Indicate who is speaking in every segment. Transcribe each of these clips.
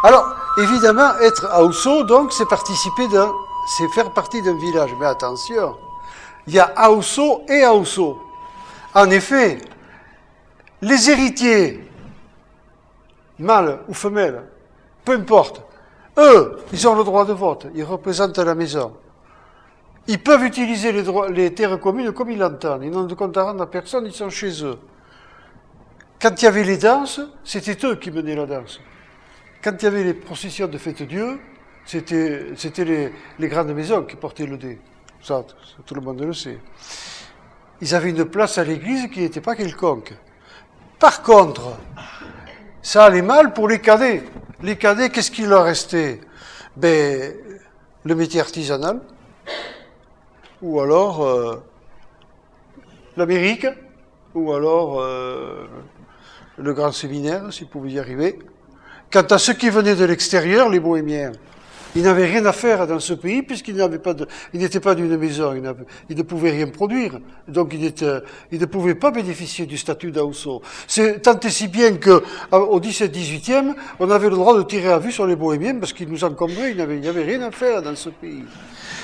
Speaker 1: Alors, évidemment, être Hausso, donc, c'est faire partie d'un village. Mais attention, il y a Hausso et Hausso. En effet, les héritiers, mâles ou femelles, peu importe, eux, ils ont le droit de vote, ils représentent la maison. Ils peuvent utiliser les terres communes comme ils l'entendent, ils n'ont de compte à rendre à personne, ils sont chez eux. Quand il y avait les danses, c'était eux qui menaient la danse. Quand il y avait les processions de fête-Dieu, c'était les grandes maisons qui portaient le dé. Ça, tout le monde le sait. Ils avaient une place à l'église qui n'était pas quelconque. Par contre, ça allait mal pour les cadets. Les cadets, qu'est-ce qu'il leur restait? Ben, le métier artisanal, ou alors l'Amérique, ou alors le grand séminaire, s'ils pouvaient y arriver. Quant à ceux qui venaient de l'extérieur, les bohémiens, ils n'avaient rien à faire dans ce pays puisqu'ils n'étaient pas d'une maison, ils ne pouvaient rien produire. Donc ils ne pouvaient pas bénéficier du statut d'Hausso. C'est tant et si bien qu'au XVIIe, on avait le droit de tirer à vue sur les bohémiens parce qu'ils nous encombraient, il n'y avait rien à faire dans ce pays.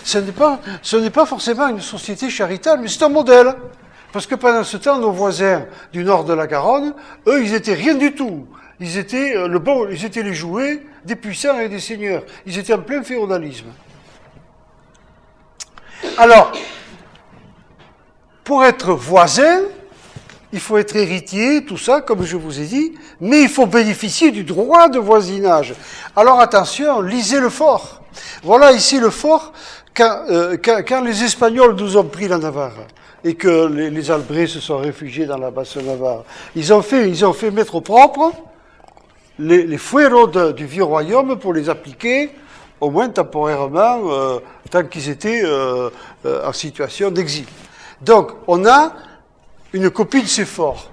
Speaker 1: Ce n'est pas forcément une société charitable, mais c'est un modèle. Parce que pendant ce temps, nos voisins du nord de la Garonne, eux, ils étaient rien du tout. Ils étaient les jouets des puissants et des seigneurs. Ils étaient en plein féodalisme. Alors, pour être voisin, il faut être héritier, tout ça, comme je vous ai dit, mais il faut bénéficier du droit de voisinage. Alors attention, lisez le fort. Voilà ici le fort quand les Espagnols nous ont pris la Navarre et que les Albrais se sont réfugiés dans la basse Navarre. Ils ont fait mettre au propre les fueros du vieux royaume pour les appliquer, au moins temporairement, tant qu'ils étaient en situation d'exil. Donc, on a une copie de ces forts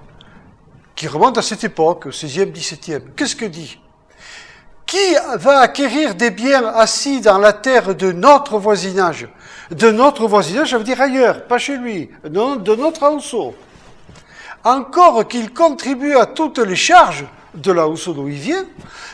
Speaker 1: qui remonte à cette époque, au XVIe, XVIIe. Qu'est-ce que dit? Qui va acquérir des biens assis dans la terre de notre voisinage? De notre voisinage, ça veut dire ailleurs, pas chez lui, de notre Hausso. Encore qu'il contribue à toutes les charges de la Hausso d'où il vient,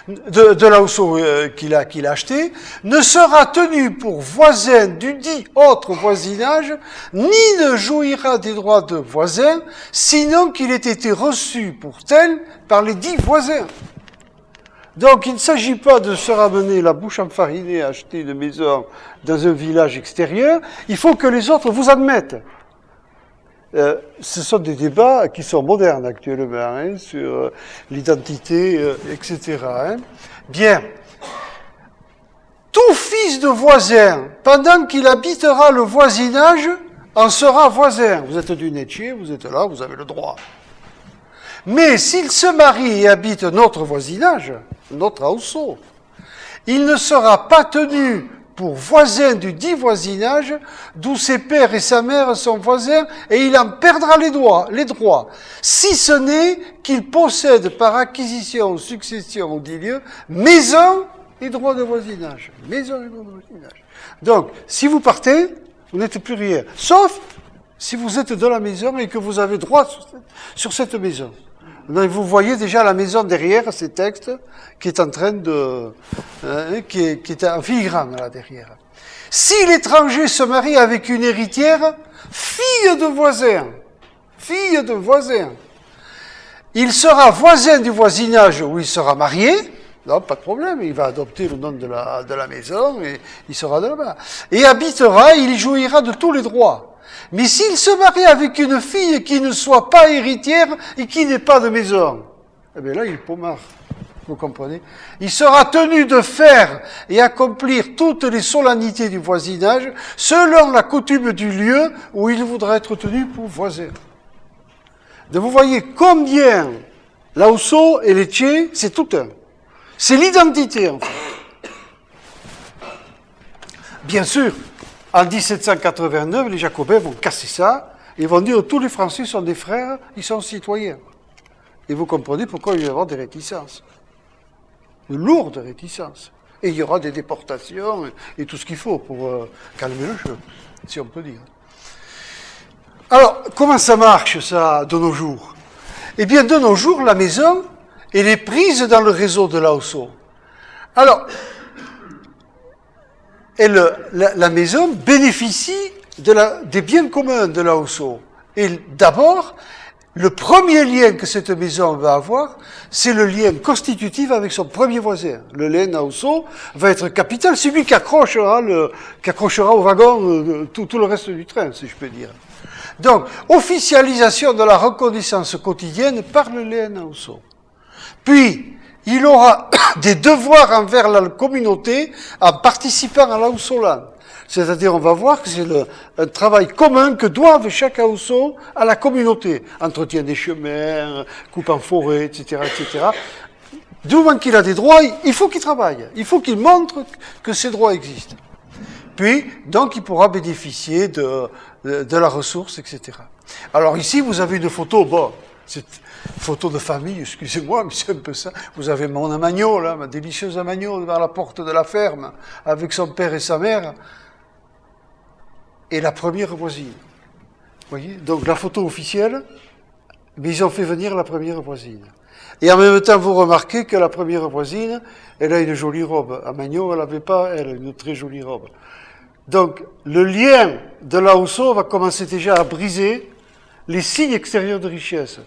Speaker 1: de la Hausso qu'il a acheté, ne sera tenu pour voisin du dit autre voisinage, ni ne jouira des droits de voisin, sinon qu'il ait été reçu pour tel par les dits voisins. Donc, il ne s'agit pas de se ramener la bouche enfarinée à acheter une maison dans un village extérieur. Il faut que les autres vous admettent. Ce sont des débats qui sont modernes actuellement, hein, sur l'identité, etc. Hein. Bien. Tout fils de voisin, pendant qu'il habitera le voisinage, en sera voisin. Vous êtes du Netché, vous êtes là, vous avez le droit. Mais s'il se marie et habite notre voisinage, notre Hausso, il ne sera pas tenu pour voisin du dit voisinage d'où ses pères et sa mère sont voisins et il en perdra les droits, si ce n'est qu'il possède par acquisition ou succession ou dit lieu maison et droits de voisinage. Maison et droits de voisinage. Donc, si vous partez, vous n'êtes plus rien. Sauf si vous êtes de la maison et que vous avez droit sur cette maison. Donc, vous voyez déjà la maison derrière ces textes qui est en train qui est en filigrane là derrière. Si l'étranger se marie avec une héritière, fille de voisin, il sera voisin du voisinage où il sera marié. Non, pas de problème, il va adopter le nom de la maison et il sera de là-bas. Et habitera, il y jouira de tous les droits. Mais s'il se marie avec une fille qui ne soit pas héritière et qui n'ait pas de maison, eh bien là, il est pommard. Vous comprenez? Il sera tenu de faire et accomplir toutes les solennités du voisinage selon la coutume du lieu où il voudra être tenu pour voisin. Donc vous voyez combien l'Hausso et les Tchés, c'est tout un. C'est l'identité, en fait. Bien sûr, en 1789, les Jacobins vont casser ça et vont dire que tous les Français sont des frères, ils sont citoyens. Et vous comprenez pourquoi il va y avoir des réticences. De lourdes réticences. Et il y aura des déportations et tout ce qu'il faut pour calmer le jeu, si on peut dire. Alors, comment ça marche, ça, de nos jours? Eh bien, de nos jours, la maison, elle est prise dans le réseau de la Hausso. Alors, et la maison bénéficie des biens communs de la Hosso. Et d'abord, le premier lien que cette maison va avoir, c'est le lien constitutif avec son premier voisin. Le lien à Hosso va être capital, c'est lui qui accrochera au wagon tout le reste du train, si je peux dire. Donc, officialisation de la reconnaissance quotidienne par le lien à Hosso. Puis, il aura des devoirs envers la communauté en participant à la Hossoland. C'est-à-dire, on va voir que c'est un travail commun que doivent chaque Hosso à la communauté. Entretien des chemins, coupe en forêt, etc., etc. Du moment qu'il a des droits, il faut qu'il travaille. Il faut qu'il montre que ces droits existent. Puis, donc, il pourra bénéficier de la ressource, etc. Alors ici, vous avez une photo, c'est une photo de famille, excusez-moi, mais c'est un peu ça. Vous avez mon amagno, là, ma délicieuse amagno, devant la porte de la ferme, avec son père et sa mère, et la première voisine. Vous voyez? Donc la photo officielle, mais ils ont fait venir la première voisine. Et en même temps, vous remarquez que la première voisine, elle a une jolie robe. Amagno, elle n'avait pas, elle, une très jolie robe. Donc, le lien de la Hosso va commencer déjà à briser les signes extérieurs de richesse,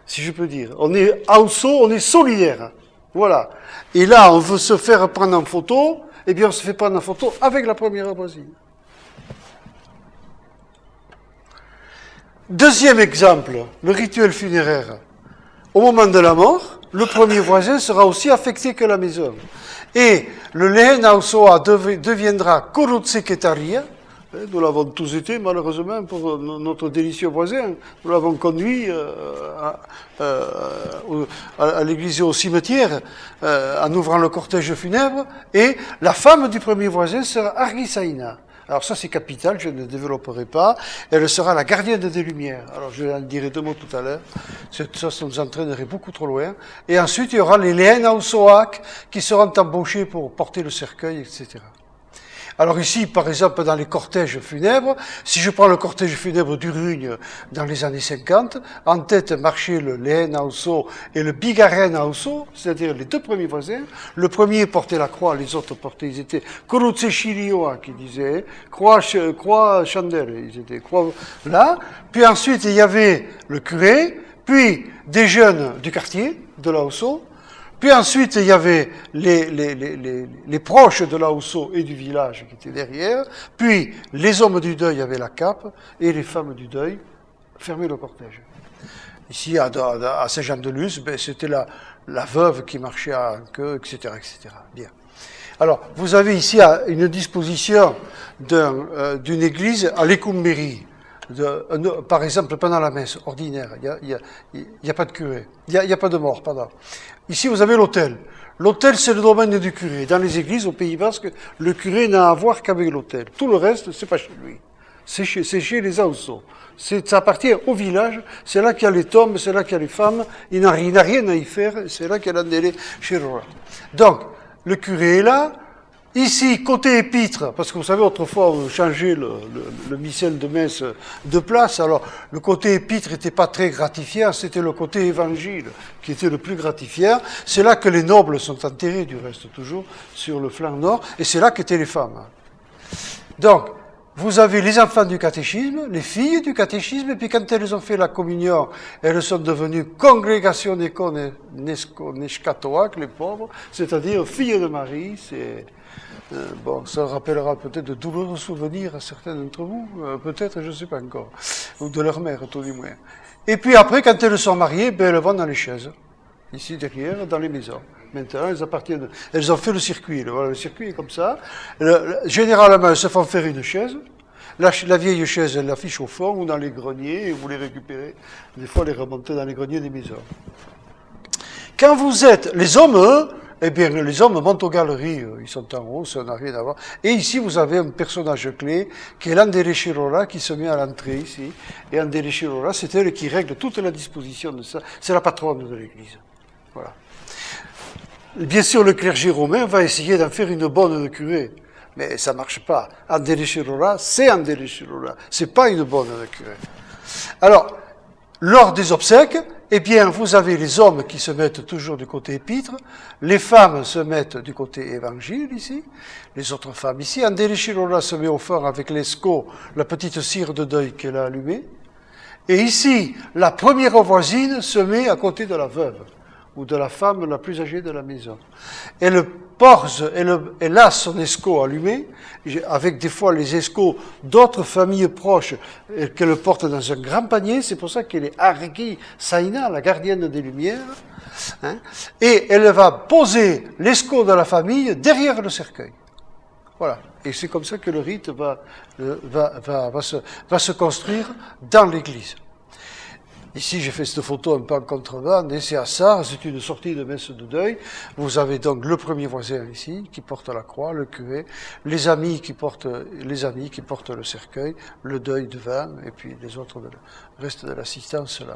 Speaker 1: si je peux dire. On est à Hosso, on est solidaire. Voilà. Et là, on veut se faire prendre en photo, eh bien, on se fait prendre en photo avec la première voisine. Deuxième exemple, le rituel funéraire. Au moment de la mort, le premier voisin sera aussi affecté que la maison. Et le lehen Hossoa deviendra Korutse Ketaria. Nous l'avons tous été, malheureusement, pour notre délicieux voisin. Nous l'avons conduit à l'église et au cimetière en ouvrant le cortège funèbre. Et la femme du premier voisin sera Argisaina. Alors ça, c'est capital, je ne développerai pas. Elle sera la gardienne des Lumières. Alors je en dirai deux mots tout à l'heure. Ça nous entraînerait beaucoup trop loin. Et ensuite, il y aura les Lehen Hossoak qui seront embauchés pour porter le cercueil, etc. Alors ici, par exemple, dans les cortèges funèbres, si je prends le cortège funèbre du Rugne dans les années 50, en tête marchaient le Lehen Hosso et le Bigaren Hosso, c'est-à-dire les deux premiers voisins. Le premier portait la croix, les autres portaient, ils étaient Korutse Shirioa, qui disait, croix chandelle, ils étaient croix là. Puis ensuite, il y avait le curé, puis des jeunes du quartier, de la Hosso. Puis ensuite, il y avait les proches de la Hosso et du village qui étaient derrière. Puis, les hommes du deuil avaient la cape et les femmes du deuil fermaient le cortège. Ici, à Saint-Jean-de-Luz, c'était la veuve qui marchait à queue, etc., etc. Bien. Alors, vous avez ici une disposition d'une église à l'Écouméry. Par exemple, pendant la messe ordinaire, il n'y a pas de curé, il n'y a pas de mort, pardon. Ici, vous avez l'autel. L'autel, c'est le domaine du curé. Dans les églises, au Pays Basque, le curé n'a à voir qu'avec l'autel. Tout le reste, c'est pas chez lui. C'est chez les Hosso. Ça appartient au village, c'est là qu'il y a les tombes, c'est là qu'il y a les femmes, il n'a rien à y faire, c'est là qu'il y a l'andélé chez Rora. Donc, le curé est là. Ici, côté épître, parce que vous savez, autrefois, on changeait le missel de messe de place, alors le côté épître n'était pas très gratifiant, c'était le côté évangile qui était le plus gratifiant. C'est là que les nobles sont enterrés, du reste, toujours, sur le flanc nord, et c'est là qu'étaient les femmes. Donc, vous avez les enfants du catéchisme, les filles du catéchisme, et puis quand elles ont fait la communion, elles sont devenues congrégation Neskatoak, les pauvres, c'est-à-dire filles de Marie, c'est... Bon, ça rappellera peut-être de douloureux souvenirs à certains d'entre vous, peut-être, je ne sais pas encore, ou de leur mère, tout du moins. Et puis après, quand elles sont mariées, elles vont dans les chaises, ici derrière, dans les maisons. Maintenant, elles ont fait le circuit, voilà, le circuit est comme ça. Généralement, elles se font faire une chaise. La vieille chaise, elle l'affiche au fond ou dans les greniers, et vous les récupérez. Des fois, les remontez dans les greniers des maisons. Quand vous êtes, les hommes, eux, eh bien, les hommes montent aux galeries, ils sont en haut, ça n'a rien à voir. Et ici, vous avez un personnage clé, qui est l'Andele Shirora, qui se met à l'entrée ici. Et Andele Shirora, c'est elle qui règle toute la disposition de ça. C'est la patronne de l'église. Voilà. Bien sûr, le clergé romain va essayer d'en faire une bonne curée. Mais ça marche pas. Andele Shirora, c'est Andele Shirora. C'est pas une bonne curée. Alors, lors des obsèques, eh bien, vous avez les hommes qui se mettent toujours du côté épître, les femmes se mettent du côté évangile ici, les autres femmes ici. Andelichilola se met au fond avec l'esco, la petite cire de deuil qu'elle a allumée. Et ici, la première voisine se met à côté de la veuve, ou de la femme la plus âgée de la maison. Elle elle a son esco allumé, avec des fois les escos d'autres familles proches qu'elle porte dans un grand panier. C'est pour ça qu'elle est Argi Saina, la gardienne des Lumières. Hein, et elle va poser l'esco de la famille derrière le cercueil. Voilà. Et c'est comme ça que le rite va se construire dans l'église. Ici, j'ai fait cette photo un peu en contrebande, et c'est à ça, c'est une sortie de messe de deuil. Vous avez donc le premier voisin ici, qui porte la croix, le curé, les amis qui portent le cercueil, le deuil devant, et puis les autres, le reste de l'assistance là.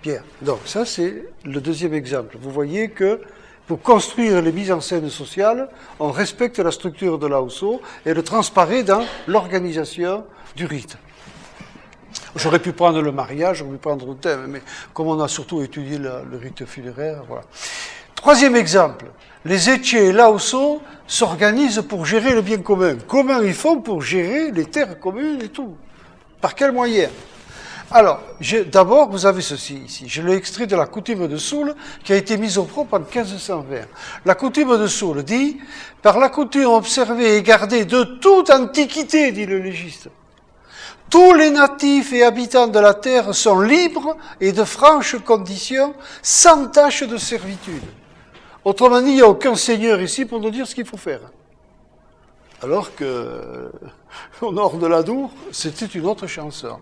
Speaker 1: Bien. Donc, ça, c'est le deuxième exemple. Vous voyez que, pour construire les mises en scène sociales, on respecte la structure de l'Aosso, et le transparaît dans l'organisation du rite. J'aurais pu prendre le mariage, j'aurais pu prendre le thème, mais comme on a surtout étudié le rite funéraire, voilà. Troisième exemple, les Etche et Laosso s'organisent pour gérer le bien commun. Comment ils font pour gérer les terres communes et tout? Par quels moyens? Alors, d'abord, vous avez ceci ici. Je l'ai extrait de la coutume de Soule qui a été mise au propre en 1520. La coutume de Soule dit « Par la coutume observée et gardée de toute antiquité, dit le légiste, tous les natifs et habitants de la terre sont libres et de franches conditions, sans tâche de servitude. » Autrement dit, il n'y a aucun seigneur ici pour nous dire ce qu'il faut faire. Alors que, au nord de l'Adour, c'était une autre chanson.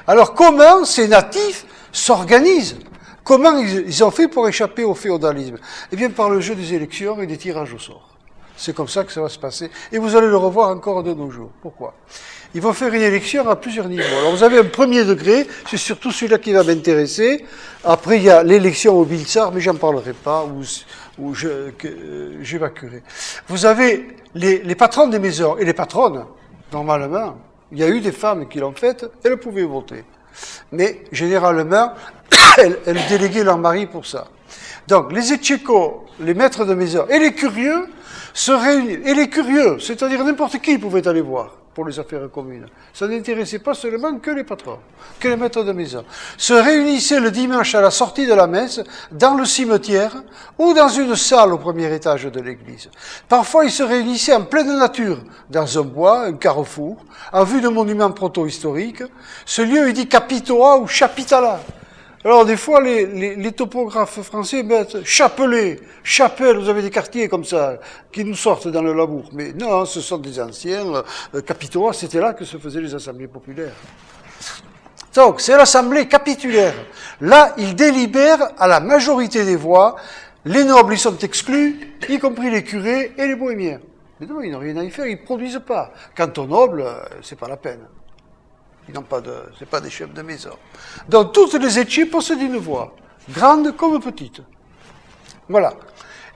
Speaker 1: Alors comment ces natifs s'organisent? Comment ils ont fait pour échapper au féodalisme? Eh bien, par le jeu des élections et des tirages au sort. C'est comme ça que ça va se passer. Et vous allez le revoir encore de nos jours. Pourquoi? Ils vont faire une élection à plusieurs niveaux. Alors vous avez un premier degré, c'est surtout celui-là qui va m'intéresser. Après, il y a l'élection au Bilsar, mais j'en parlerai pas, où j'évacuerai. Vous avez les patrons des maisons et les patronnes. Normalement, il y a eu des femmes qui l'ont faite, elles pouvaient voter. Mais généralement, elles déléguaient leur mari pour ça. Donc les Etcheko, les maîtres de maison et les curieux se réunissent. Et les curieux, c'est-à-dire n'importe qui pouvait aller voir pour les affaires communes. Ça n'intéressait pas seulement que les patrons, que les maîtres de maison. Se réunissaient le dimanche à la sortie de la messe, dans le cimetière, ou dans une salle au premier étage de l'église. Parfois, ils se réunissaient en pleine nature, dans un bois, un carrefour, en vue de monuments proto-historiques. Ce lieu est dit Capitoa ou Chapitala. Alors, des fois, les topographes français mettent chapelet, chapelle, vous avez des quartiers comme ça, qui nous sortent dans le labour. Mais non, ce sont des anciens. Capitois, c'était là que se faisaient les assemblées populaires. Donc, c'est l'assemblée capitulaire. Là, ils délibèrent à la majorité des voix. Les nobles, ils sont exclus, y compris les curés et les bohémiens. Mais non, ils n'ont rien à y faire, ils ne produisent pas. Quant aux nobles, c'est pas la peine. Ils n'ont pas c'est pas des chefs de maison. Donc, toutes les Etchés possèdent une voix, grande comme petite. Voilà.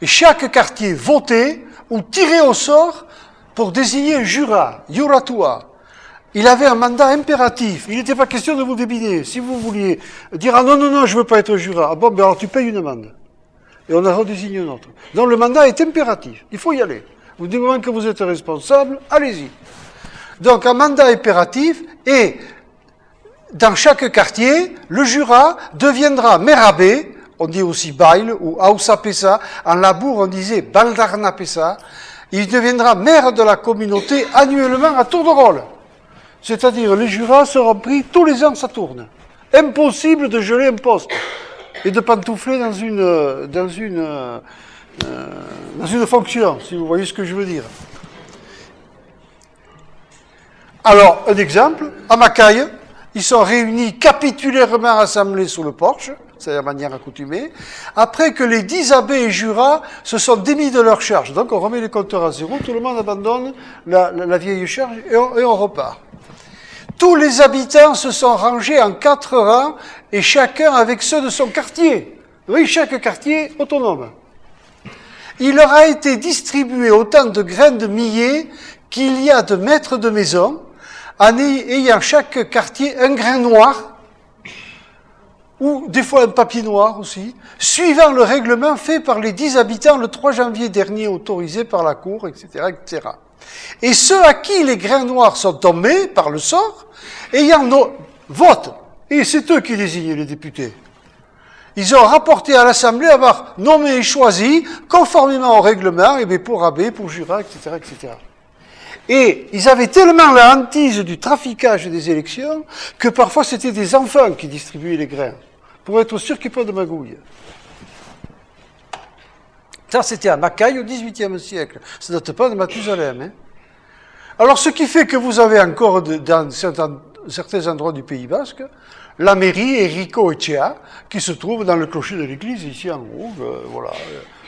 Speaker 1: Et chaque quartier votait ou tirait au sort pour désigner un jurat, Yuratua. Il avait un mandat impératif. Il n'était pas question de vous débiner. Si vous vouliez dire, ah non, non, non, je veux pas être jurat. Ah bon, ben alors tu payes une amende. Et on en redésigne une autre. Donc, le mandat est impératif. Il faut y aller. Du moment que vous êtes responsable, allez-y. Donc, un mandat impératif, et dans chaque quartier, le jurat deviendra mérabé, on dit aussi bail, ou Aoussa Pessa, en labour on disait Baldarna Pessa, il deviendra maire de la communauté annuellement à tour de rôle. C'est-à-dire, les jurats seront pris tous les ans, ça tourne. Impossible de geler un poste et de pantoufler dans une fonction, si vous voyez ce que je veux dire. Alors, un exemple, à Macaille, ils sont réunis capitulairement assemblés sous le porche, c'est la manière accoutumée, après que les 10 abbés et jurats se sont démis de leur charge. Donc on remet les compteurs à zéro, tout le monde abandonne la vieille charge et on repart. Tous les habitants se sont rangés en 4 rangs et chacun avec ceux de son quartier. Oui, chaque quartier autonome. Il leur a été distribué autant de grains de millet qu'il y a de maîtres de maison, en ayant chaque quartier un grain noir, ou des fois un papier noir aussi, suivant le règlement fait par les 10 habitants le 3 janvier dernier autorisé par la Cour, etc., etc. Et ceux à qui les grains noirs sont tombés par le sort, ayant vote, et c'est eux qui désignent les députés. Ils ont rapporté à l'Assemblée avoir nommé et choisi, conformément au règlement, et bien pour Abbé, pour Jura, etc., etc. Et ils avaient tellement la hantise du traficage des élections que parfois c'était des enfants qui distribuaient les grains, pour être sûr qu'il n'y ait pas de magouille. Ça, c'était à Macaille au XVIIIe siècle. Ça ne date pas de Mathusalem. Hein. Alors, ce qui fait que vous avez encore, dans certains endroits du Pays Basque, la mairie Enrico Etxea, qui se trouve dans le clocher de l'église, ici en haut. Voilà.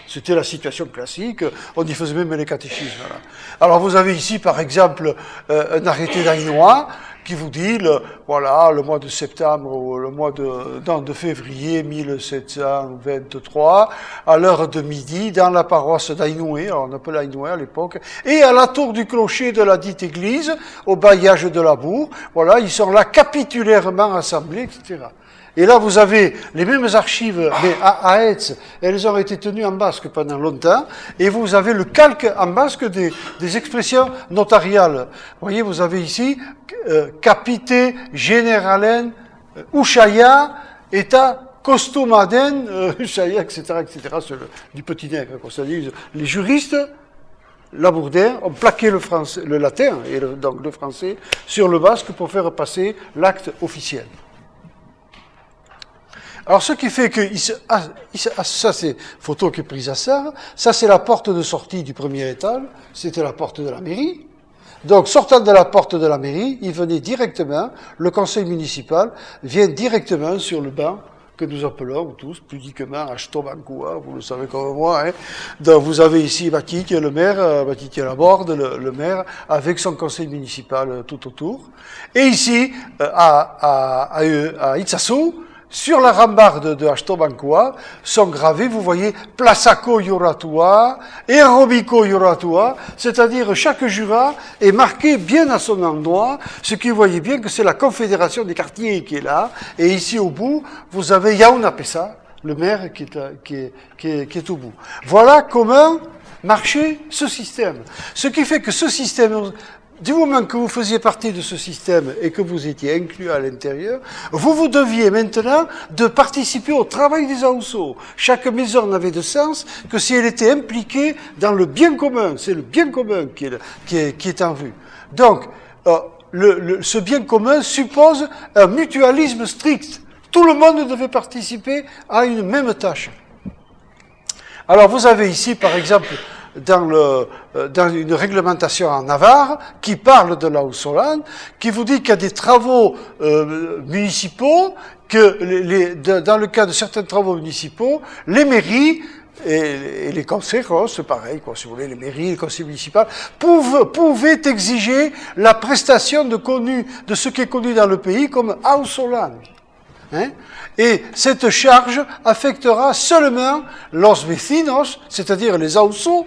Speaker 1: C'était la situation classique. On y faisait même les catéchismes. Voilà. Alors, vous avez ici, par exemple, un arrêté d'Ainois qui vous dit, le mois de septembre ou le mois de février 1723, à l'heure de midi, dans la paroisse d'Ainoué, alors on appelait Ainoué à l'époque, et à la tour du clocher de la dite église, au bailliage de la bourg, voilà, ils sont là capitulairement assemblés, etc. Et là, vous avez les mêmes archives, mais à Aetz, elles ont été tenues en basque pendant longtemps, et vous avez le calque en basque des expressions notariales. Vous voyez, vous avez ici, capite generalen, ushaya, eta costumaden, ushaya, etc., etc., c'est du petit nègre, quoi. C'est-à-dire, les juristes, labourdaires, ont plaqué le latin, et donc le français, sur le basque pour faire passer l'acte officiel. Alors, ce qui fait que, ça c'est photo qui est prise à Sarres, ça c'est la porte de sortie du premier étage, c'était la porte de la mairie. Donc, sortant de la porte de la mairie, il venait directement, le conseil municipal vient directement sur le banc que nous appelons tous pudiquement Ashtobankua, vous le savez comme moi. Hein. Donc, vous avez ici Bati qui est le maire, Bati qui est la borde, le maire, avec son conseil municipal tout autour. Et ici, à Itsasu, sur la rambarde de Ashtobankua sont gravés, vous voyez, Plasako Yoratua, Erobiko Yoratua, c'est-à-dire chaque jura est marqué bien à son endroit, ce qui vous voyez bien que c'est la confédération des quartiers qui est là, et ici au bout, vous avez Yaunapesa, le maire qui est au bout. Voilà comment marchait ce système. Ce qui fait que ce système, du moment que vous faisiez partie de ce système et que vous étiez inclus à l'intérieur, vous deviez maintenant de participer au travail des AOSO. Chaque maison n'avait de sens que si elle était impliquée dans le bien commun. C'est le bien commun qui est en vue. Donc, ce bien commun suppose un mutualisme strict. Tout le monde devait participer à une même tâche. Alors, vous avez ici, par exemple, dans une réglementation en Navarre qui parle de la Haute-Solane, qui vous dit qu'il y a des travaux municipaux, dans le cas de certains travaux municipaux, les mairies et les conseils, c'est pareil, quoi, si vous voulez, les mairies, les conseils municipaux, pouvaient exiger la prestation de ce qui est connu dans le pays comme Haute-Solane. Hein? Et cette charge affectera seulement los vecinos, c'est-à-dire les AOSO,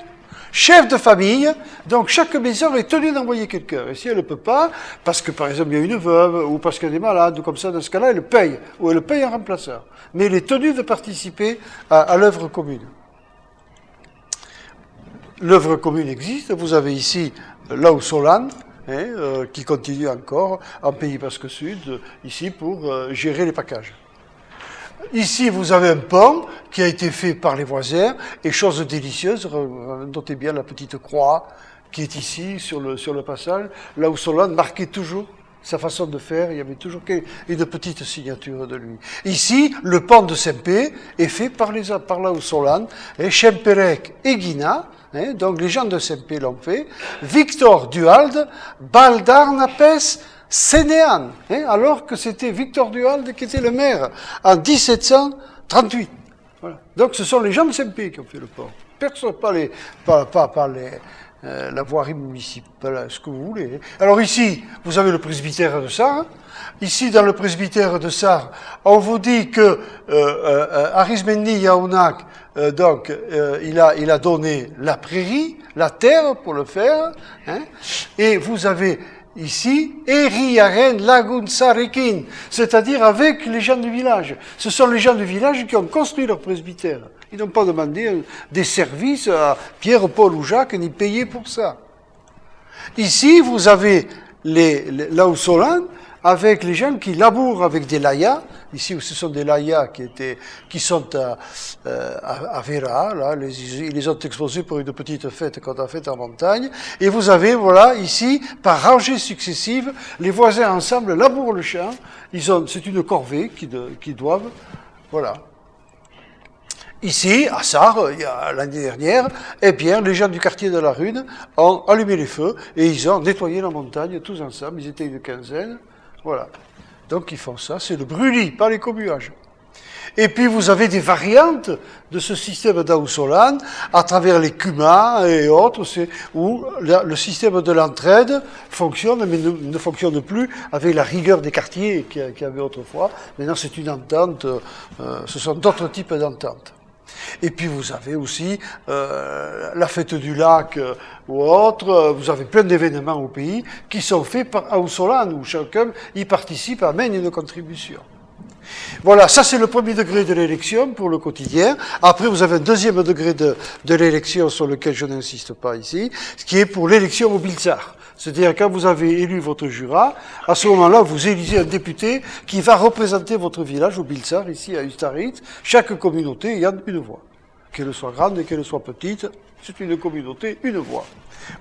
Speaker 1: chefs de famille, donc chaque maison est tenue d'envoyer quelqu'un. Et si elle ne peut pas, parce que par exemple il y a une veuve, ou parce qu'elle est malade, ou comme ça, dans ce cas-là, elle paye, ou elle paye un remplaçant. Mais elle est tenue de participer à l'œuvre commune. L'œuvre commune existe, vous avez ici l'Haute-Solane, qui continue encore en Pays Basque Sud, ici pour gérer les packages. Ici, vous avez un pont qui a été fait par les voisins, et chose délicieuse, notez bien la petite croix qui est ici, sur le passage, là où Solane marquait toujours sa façon de faire, il y avait toujours une petite signature de lui. Ici, le pont de Saint-Pé est fait par là où Solane, Chemperec et Guina, donc les gens de Saint-Pé l'ont fait, Victor Duhalde, Baldar Napes, Sénéan, alors que c'était Victor Duhalde qui était le maire en 1738. Voilà. Donc ce sont les gens de Saint-Pé qui ont fait le pont. Personne, pas la voirie municipale, ce que vous voulez. Alors ici, vous avez le presbytère de Sarres. Ici, dans le presbytère de Sarres, on vous dit que Arismendi Yaounak, il a donné la prairie, la terre pour le faire, et vous avez ici, Eriaren Lagunsarikin, c'est-à-dire avec les gens du village. Ce sont les gens du village qui ont construit leur presbytère. Ils n'ont pas demandé des services à Pierre, Paul ou Jacques, ni payé pour ça. Ici, vous avez l'Aousolan, avec les gens qui labourent avec des layas. Ici, ce sont des layas qui sont à Vera, là, ils les ont exposés pour une petite fête qu'on a faite en montagne. Et vous avez, voilà, ici, par rangées successives, les voisins ensemble labourent le champ. C'est une corvée qu'ils doivent, voilà. Ici, à Sarre, l'année dernière, eh bien, les gens du quartier de la Rune ont allumé les feux et ils ont nettoyé la montagne tous ensemble. Ils étaient une quinzaine. Voilà. Donc ils font ça, c'est le brûlis, pas les commuages. Et puis vous avez des variantes de ce système d'Aousolan à travers les Kumas et autres, où le système de l'entraide fonctionne, mais ne fonctionne plus avec la rigueur des quartiers qu'il y avait autrefois. Maintenant c'est une entente, ce sont d'autres types d'ententes. Et puis vous avez aussi la fête du lac ou autre, vous avez plein d'événements au pays qui sont faits par Aousolan, où chacun y participe, amène une contribution. Voilà, ça c'est le premier degré de l'élection pour le quotidien. Après vous avez un deuxième degré de l'élection sur lequel je n'insiste pas ici, ce qui est pour l'élection au Biltzar. C'est-à-dire quand vous avez élu votre Jura, à ce moment-là, vous élisez un député qui va représenter votre village au Biltzar, ici à Ustaritz. Chaque communauté ayant une voix. Qu'elle soit grande et qu'elle soit petite, c'est une communauté, une voix.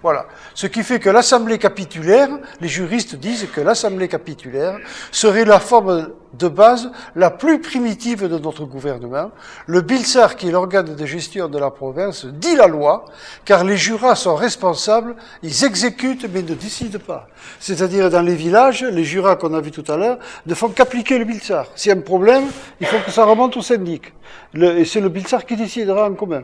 Speaker 1: Voilà. Ce qui fait que l'assemblée capitulaire, les juristes disent que l'assemblée capitulaire serait la forme de base la plus primitive de notre gouvernement. Le Biltzar, qui est l'organe de gestion de la province, dit la loi, car les jurats sont responsables, ils exécutent mais ne décident pas. C'est-à-dire dans les villages, les jurats qu'on a vus tout à l'heure ne font qu'appliquer le Biltzar. S'il y a un problème, il faut que ça remonte au syndic. Et c'est le Biltzar qui décidera en commun.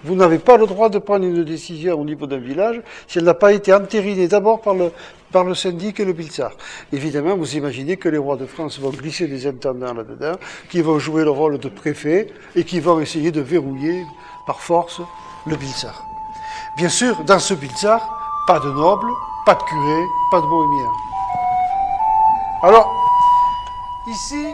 Speaker 1: Vous n'avez pas le droit de prendre une décision au niveau d'un village si elle n'a pas été entérinée d'abord par le syndic et le Biltzar. Évidemment, vous imaginez que les rois de France vont glisser des intendants là-dedans, qui vont jouer le rôle de préfet et qui vont essayer de verrouiller par force le Biltzar. Bien sûr, dans ce Biltzar, pas de nobles, pas de curés, pas de bohémiens. Alors, ici...